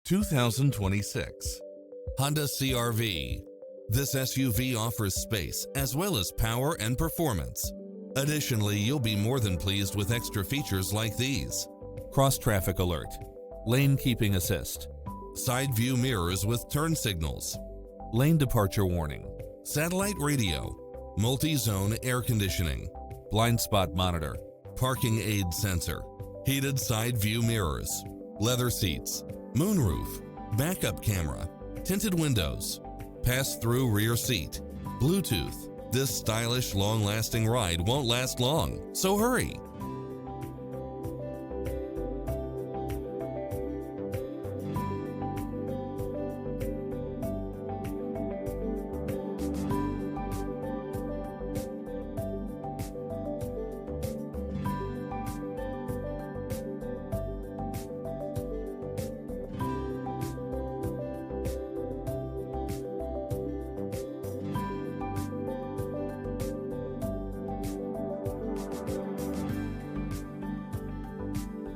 2026 Honda CR-V. This SUV offers space as well as power and performance. Additionally, you'll be more than pleased with extra features like these: cross-traffic alert, lane keeping assist, side view mirrors with turn signals, lane departure warning, satellite radio, multi-zone air conditioning, blind spot monitor, parking aid sensor, heated side view mirrors, leather seats, moonroof, backup camera, tinted windows, pass-through rear seat, Bluetooth. This stylish, long-lasting ride won't last long, so hurry.